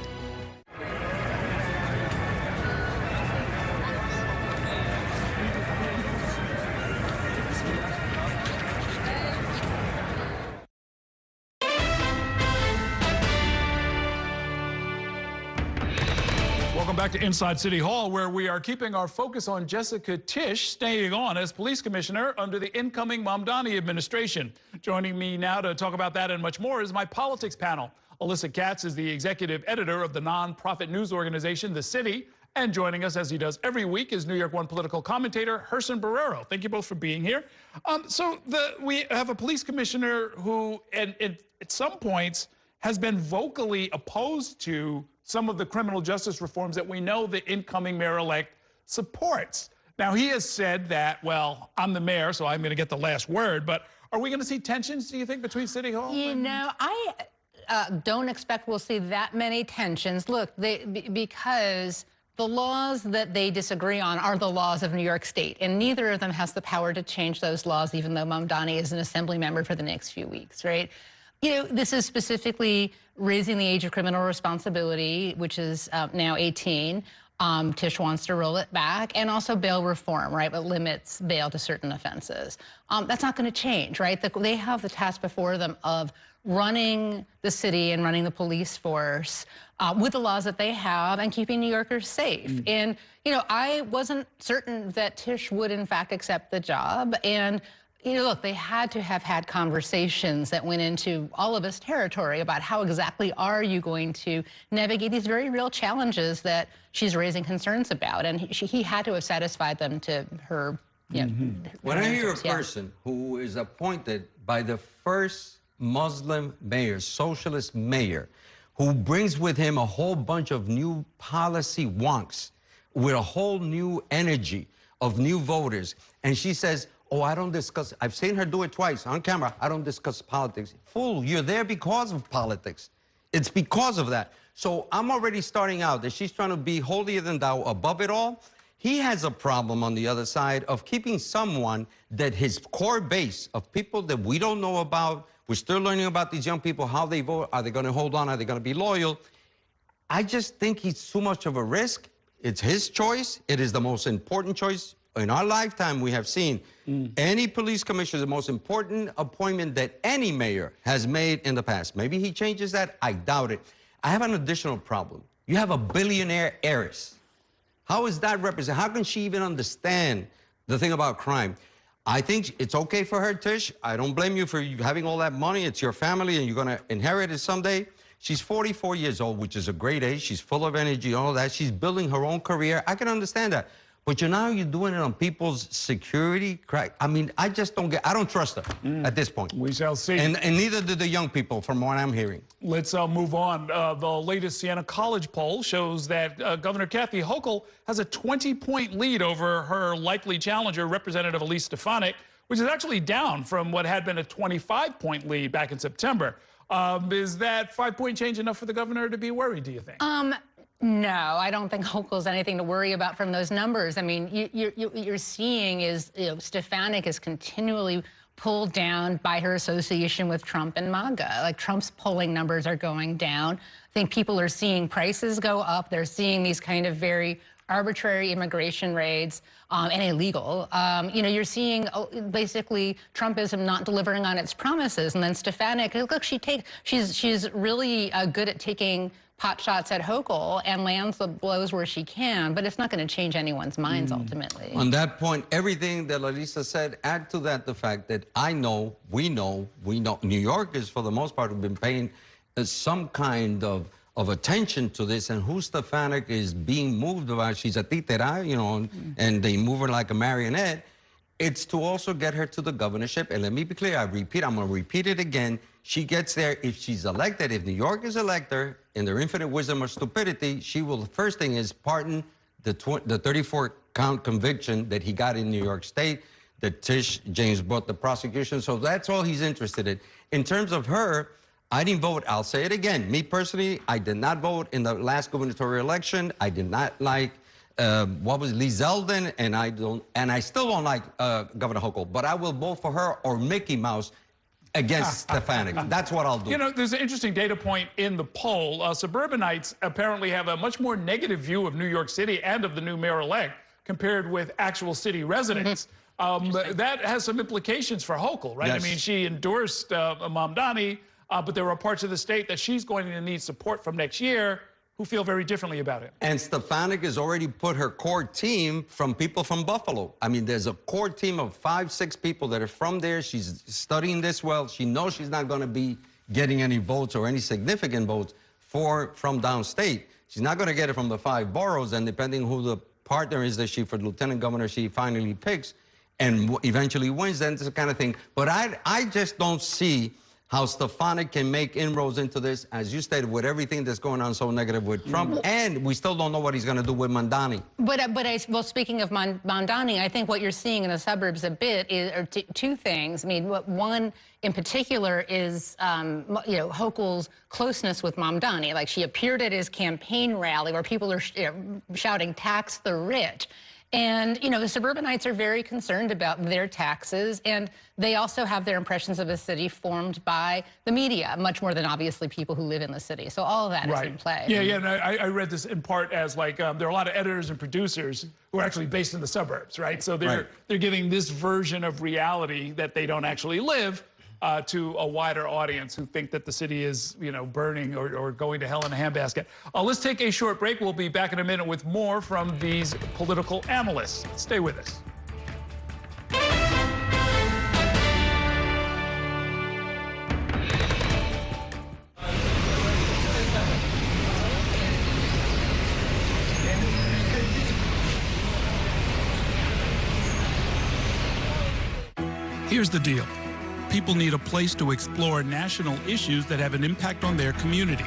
Welcome back to Inside City Hall, where we are keeping our focus on Jessica Tisch staying on as police commissioner under the incoming Mamdani administration. Joining me now to talk about that and much more is my politics panel. Alyssa Katz is the executive editor of the nonprofit news organization, The City. And joining us, as he does every week, is New York One political commentator Gerson Barrero. Thank you both for being here. We have a police commissioner who, at some points, has been vocally opposed to some of the criminal justice reforms that we know the incoming mayor-elect supports. Now, he has said that, well, I'm the mayor, so I'm going to get the last word, but are we going to see tensions, do you think, between City Hall? You know, I don't expect we'll see that many tensions. Look, because the laws that they disagree on are the laws of New York State, and neither of them has the power to change those laws, even though Mamdani is an assembly member for the next few weeks, right? You know, this is specifically raising the age of criminal responsibility, which is now 18. Tisch wants to roll it back, and also bail reform, right, but limits bail to certain offenses. That's not going to change, right? They have the task before them of running the city and running the police force with the laws that they have and keeping New Yorkers safe. And, you know, I wasn't certain that Tisch would, in fact, accept the job. And you know, look, they had to have had conversations that went into all of this territory about how exactly are you going to navigate these very real challenges that she's raising concerns about. And he had to have satisfied them to her, you know. When I hear a person who is appointed by the first Muslim mayor, socialist mayor, who brings with him a whole bunch of new policy wonks with a whole new energy of new voters, and she says, oh, I don't discuss, I've seen her do it twice on camera, I don't discuss politics. Fool, you're there because of politics. It's because of that. So I'm already starting out that she's trying to be holier than thou, above it all. He has a problem on the other side of keeping someone that his core base of people that we don't know about, we're still learning about these young people, how they vote, are they gonna hold on, are they gonna be loyal? I just think he's too much of a risk. It's his choice. It is the most important choice. In our lifetime, we have seen any police commissioner, the most important appointment that any mayor has made in the past. Maybe he changes that. I doubt it. I have an additional problem. You have a billionaire heiress. How is that represented? How can she even understand the thing about crime? I think it's okay for her, Tish. I don't blame you for having all that money. It's your family, and you're going to inherit it someday. She's 44 years old, which is a great age. She's full of energy, all that. She's building her own career. I can understand that. But you're doing it on people's security. I mean, I just don't get, I don't trust her at this point. We shall see. And neither do the young people, from what I'm hearing. Let's move on. The latest Siena College poll shows that Governor Kathy Hochul has a 20-point lead over her likely challenger, Representative Elise Stefanik, which is actually down from what had been a 25-point lead back in September. Is that 5-point change enough for the governor to be worried, do you think? No, I don't think Hochul's anything to worry about from those numbers. I mean, you're seeing is Stefanik is continually pulled down by her association with Trump and MAGA. Like, Trump's polling numbers are going down. I think people are seeing prices go up. They're seeing these kind of very arbitrary immigration raids and illegal. You're seeing basically Trumpism not delivering on its promises, and then Stefanik, look, she's really good at taking pot shots at Hochul and lands the blows where she can, but it's not going to change anyone's minds ultimately. On that point, everything that Larissa said, add to that the fact that we know, New Yorkers for the most part have been paying some kind of attention to this, and who Stefanik is being moved about. She's a titera, and they move her like a marionette. It's to also get her to the governorship. And let me be clear, I'm going to repeat it again. She gets there, if she's elected, if New Yorkers elect her, in their infinite wisdom or stupidity, she will, the first thing is pardon the 34-count conviction that he got in New York State, that Tish James brought the prosecution. So that's all he's interested in. In terms of her, I didn't vote. I'll say it again. Me personally, I did not vote in the last gubernatorial election. I did not like Lee Zeldin, and I still don't like Governor Hochul, but I will vote for her or Mickey Mouse against Stefanik. That's what I'll do. There's an interesting data point in the poll. Suburbanites apparently have a much more negative view of New York City and of the new mayor-elect compared with actual city residents. That has some implications for Hochul, right? Yes. I mean, she endorsed Mamdani, but there are parts of the state that she's going to need support from next year who feel very differently about it. And Stefanik has already put her core team from people from Buffalo. I mean, there's a core team of 5, 6 people that are from there. She's studying this well. She knows she's not going to be getting any votes or any significant votes from downstate. She's not going to get it from the 5 boroughs, and depending who the partner is that she, for lieutenant governor, she finally picks and eventually wins, then it's the kind of thing. But I just don't see how Stefanik can make inroads into this, as you stated, with everything that's going on so negative with Trump, and we still don't know what he's going to do with Mamdani. Well, speaking of Mamdani, I think what you're seeing in the suburbs a bit are two things. I mean, one in particular is, Hochul's closeness with Mamdani. Like, she appeared at his campaign rally where people are shouting, "Tax the rich." And, the suburbanites are very concerned about their taxes, and they also have their impressions of a city formed by the media, much more than obviously people who live in the city. So all of that is in play. Yeah, and I read this in part as there are a lot of editors and producers who are actually based in the suburbs, right? So they're giving this version of reality that they don't actually live to a wider audience who think that the city is, burning or going to hell in a handbasket. Let's take a short break. We'll be back in a minute with more from these political analysts. Stay with us. Here's the deal. People need a place to explore national issues that have an impact on their community.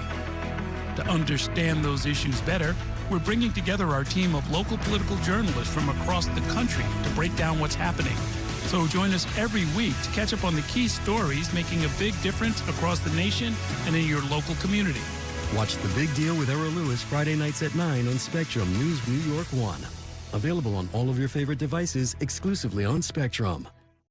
To understand those issues better, we're bringing together our team of local political journalists from across the country to break down what's happening. So join us every week to catch up on the key stories making a big difference across the nation and in your local community. Watch The Big Deal with Errol Lewis Friday nights at 9 on Spectrum News New York 1. Available on all of your favorite devices exclusively on Spectrum.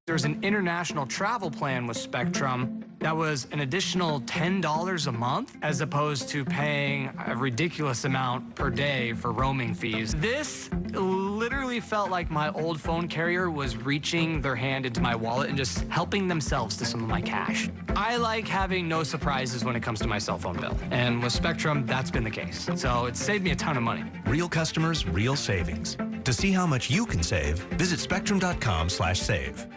There's an international travel plan with Spectrum that was an additional $10 a month, as opposed to paying a ridiculous amount per day for roaming fees. This literally felt like my old phone carrier was reaching their hand into my wallet and just helping themselves to some of my cash. I like having no surprises when it comes to my cell phone bill. And with Spectrum, that's been the case. So it saved me a ton of money. Real customers, real savings. To see how much you can save, visit spectrum.com/save.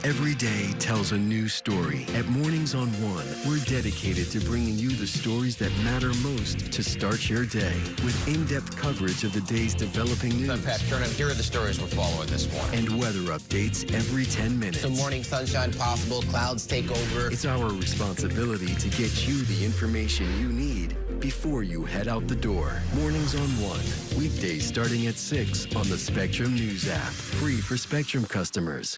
Every day tells a new story. At Mornings on One, we're dedicated to bringing you the stories that matter most to start your day. With in-depth coverage of the day's developing news. I'm Pat Kernan. Here are the stories we're following this morning. And weather updates every 10 minutes. Some morning sunshine possible, clouds take over. It's our responsibility to get you the information you need before you head out the door. Mornings on One. Weekdays starting at 6 on the Spectrum News app. Free for Spectrum customers.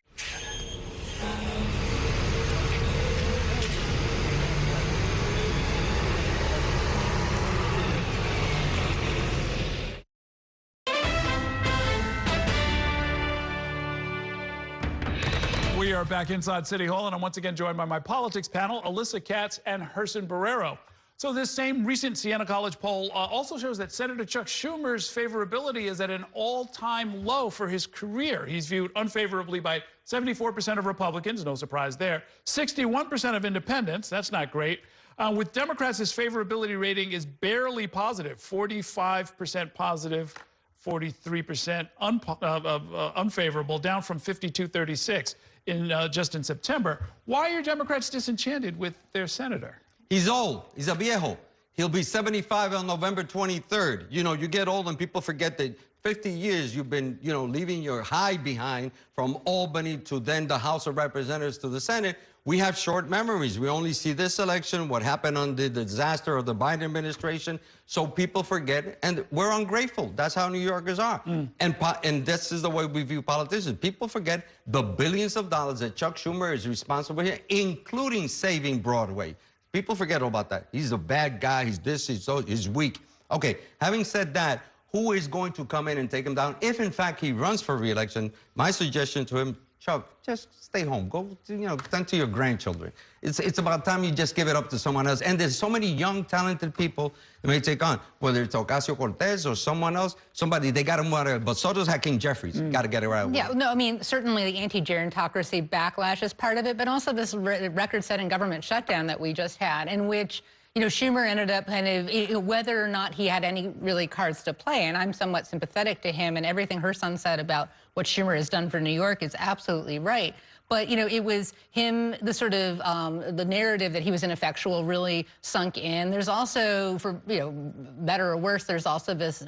We are back inside City Hall, and I'm once again joined by my politics panel, Alyssa Katz and Herson Barrero. So this same recent Siena College poll also shows that Senator Chuck Schumer's favorability is at an all-time low for his career. He's viewed unfavorably by 74% of Republicans, no surprise there, 61% of independents, that's not great. With Democrats, his favorability rating is barely positive, 45% positive, 43% unfavorable, down from 52-36 just in September. Why are Democrats disenchanted with their senator? He's old. He's a viejo. He'll be 75 on November 23rd. You know, you get old and people forget that 50 years you've been, you know, leaving your hide behind from Albany to then the House of Representatives to the Senate. We have short memories. We only see this election, what happened under the disaster of the Biden administration. So people forget, and we're ungrateful. That's how New Yorkers are. And this is the way we view politicians. People forget the billions of dollars that Chuck Schumer is responsible here, including saving Broadway. People forget all about that. He's a bad guy. He's this, he's weak. Okay, having said that, who is going to come in and take him down? If, in fact, he runs for re-election, my suggestion to him, Chuck, just stay home. Go, tend to your grandchildren. It's about time you just give it up to someone else. And there's so many young, talented people that may take on, whether it's Ocasio-Cortez or someone else, they got him whatever. But so does Hakeem Jeffries. Got to get it right away. Yeah, no, I mean, certainly the anti-gerontocracy backlash is part of it, but also this record-setting government shutdown that we just had, in which, you know, Schumer ended up kind of, whether or not he had any really cards to play, and I'm somewhat sympathetic to him, and everything her son said about what Schumer has done for New York is absolutely right. But, you know, it was him, the sort of, the narrative that he was ineffectual really sunk in. There's also, for, you know, better or worse, there's also this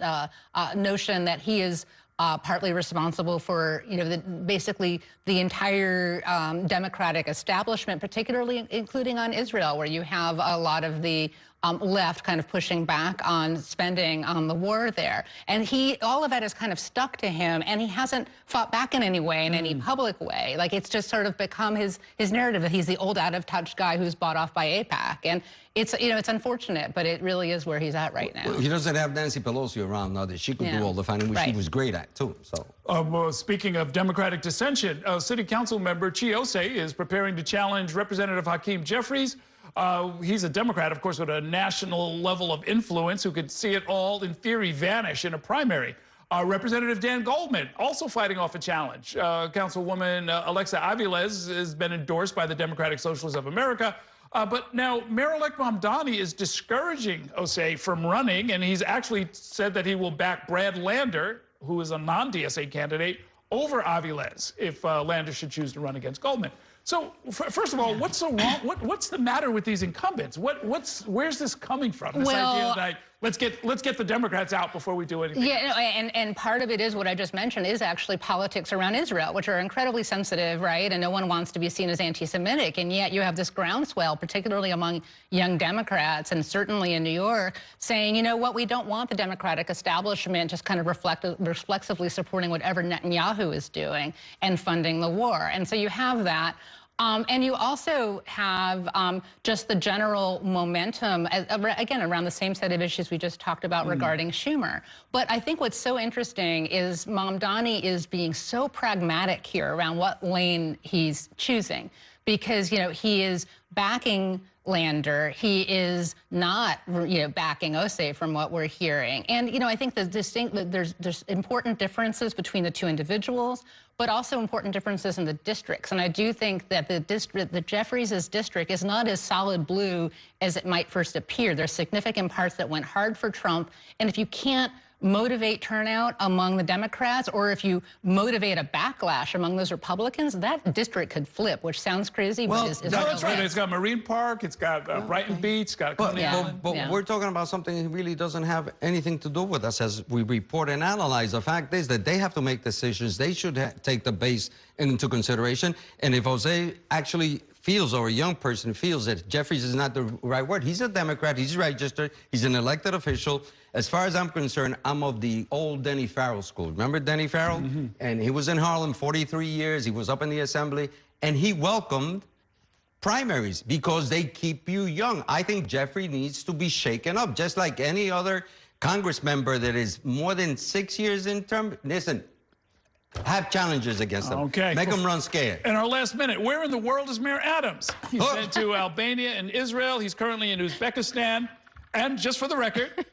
notion that he is partly responsible for, you know, basically the entire Democratic establishment, particularly including on Israel, where you have a lot of the left kind of pushing back on spending on the war there. And all of that has kind of stuck to him, and he hasn't fought back in any way, in any public way. Like, it's just sort of become his narrative that he's the old out-of-touch guy who's bought off by AIPAC. And it's, you know, it's unfortunate, but it really is where he's at right now. He doesn't have Nancy Pelosi around now that she could do all the fighting, which she was great at, too. So. Well, speaking of Democratic dissension, City Council member Chiose is preparing to challenge Representative Hakeem Jeffries. He's a Democrat, of course, with a national level of influence who could see it all, in theory, vanish in a primary. Representative Dan Goldman also fighting off a challenge. Councilwoman Alexa Aviles has been endorsed by the Democratic Socialists of America. But now Mayor-elect Mamdani is discouraging Osei from running, and he's actually said that he will back Brad Lander, who is a non-DSA candidate, over Aviles if Lander should choose to run against Goldman. So, first of all, what's so wrong? What's the matter with these incumbents? Where's this coming from? This idea that let's get the Democrats out before we do anything. Yeah, no, and part of it is what I just mentioned is actually politics around Israel, which are incredibly sensitive, right? And no one wants to be seen as anti-Semitic, and yet you have this groundswell, particularly among young Democrats, and certainly in New York, saying, you know what, we don't want the Democratic establishment just kind of reflexively supporting whatever Netanyahu is doing and funding the war. And so you have that. And you also have just the general momentum, again, around the same set of issues we just talked about regarding Schumer. But I think what's so interesting is Mamdani is being so pragmatic here around what lane he's choosing, because, you know, he is backing Lander. He is not, you know, backing Osei from what we're hearing. And, you know, I think there's important differences between the two individuals, but also important differences in the districts. And I do think that the Jeffries' district is not as solid blue as it might first appear. There's significant parts that went hard for Trump. And if you can't motivate turnout among the Democrats, or if you motivate a backlash among those Republicans, that district could flip, which sounds crazy, but is that's right. It's got Marine Park, it's got Brighton Beach, it's got Coney Island. But we're talking about something that really doesn't have anything to do with us as we report and analyze. The fact is that they have to make decisions. They should take the base into consideration. And if Jose actually feels, or a young person feels, that Jeffries is not the right word, he's a Democrat, he's registered, he's an elected official. As far as I'm concerned, I'm of the old Denny Farrell school. Remember Denny Farrell? Mm-hmm. And he was in Harlem 43 years. He was up in the assembly, and he welcomed primaries because they keep you young. I think Jeffrey needs to be shaken up, just like any other Congress member that is more than 6 years in term. Listen, have challenges against them. Okay. Make them run scared. In our last minute, where in the world is Mayor Adams? He's sent to Albania and Israel. He's currently in Uzbekistan. And just for the record,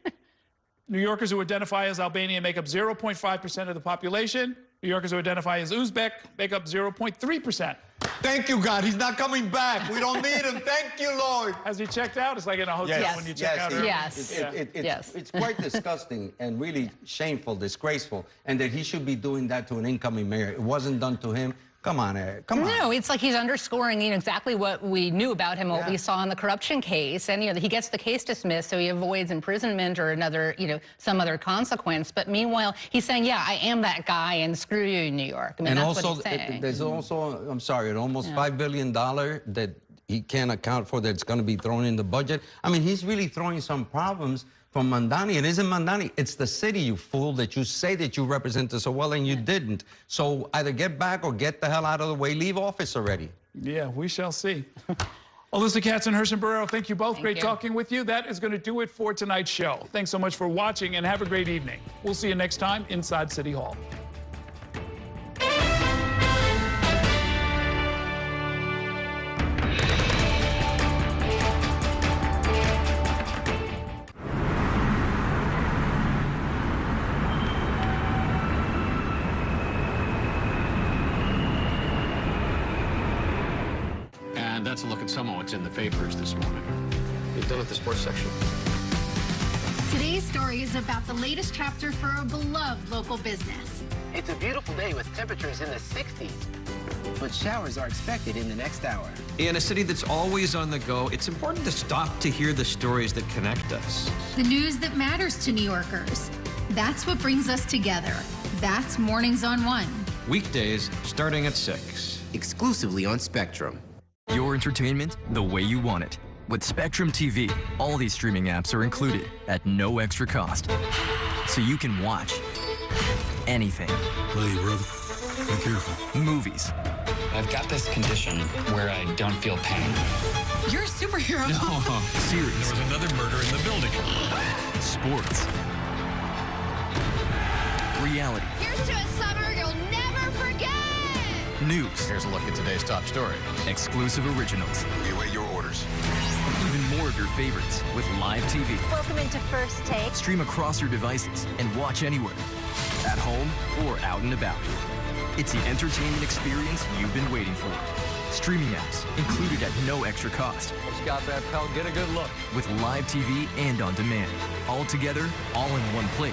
New Yorkers who identify as Albanian make up 0.5% of the population. New Yorkers who identify as Uzbek make up 0.3%. Thank you, God. He's not coming back. We don't need him. Thank you, Lord. Has he checked out? It's like in a hotel when you check out. It's quite disgusting and really shameful, disgraceful, and that he should be doing that to an incoming mayor. It wasn't done to him. Come on, Eric. Come on. No, it's like he's underscoring exactly what we knew about him, what we saw in the corruption case. And, he gets the case dismissed, so he avoids imprisonment or another, some other consequence. But meanwhile, he's saying, yeah, I am that guy, and screw you, New York. I mean, that's also, what he's saying. There's also, I'm sorry, an almost $5 billion that he can't account for that's going to be thrown in the budget. I mean, he's really throwing some problems from Mamdani. It isn't Mamdani. It's the city, you fool, that you say that you represented so well and you didn't. So either get back or get the hell out of the way. Leave office already. Yeah, we shall see. Alyssa Katz and Herschel Barrero, thank you both. Great talking with you. That is going to do it for tonight's show. Thanks so much for watching, and have a great evening. We'll see you next time inside City Hall. And that's a look at some of what's in the papers this morning. You done with the sports section? Today's story is about the latest chapter for a beloved local business. It's a beautiful day with temperatures in the 60s, but showers are expected in the next hour. In a city that's always on the go, it's important to stop to hear the stories that connect us. The news that matters to New Yorkers. That's what brings us together. That's Mornings on One. Weekdays starting at 6. Exclusively on Spectrum. Your entertainment the way you want it. With Spectrum TV, all these streaming apps are included at no extra cost. So you can watch anything. Hey, brother. Be careful. Movies. I've got this condition where I don't feel pain. You're a superhero. No. Series. There was another murder in the building. Sports. Reality. Here's to a summer you'll never forget. News. Here's a look at today's top story. Exclusive originals. We await your orders. Even more of your favorites with live TV. Welcome into First Take. Stream across your devices and watch anywhere. At home or out and about. It's the entertainment experience you've been waiting for. Streaming apps included at no extra cost. Just got that, pal. Get a good look. With live TV and on demand. All together, all in one place.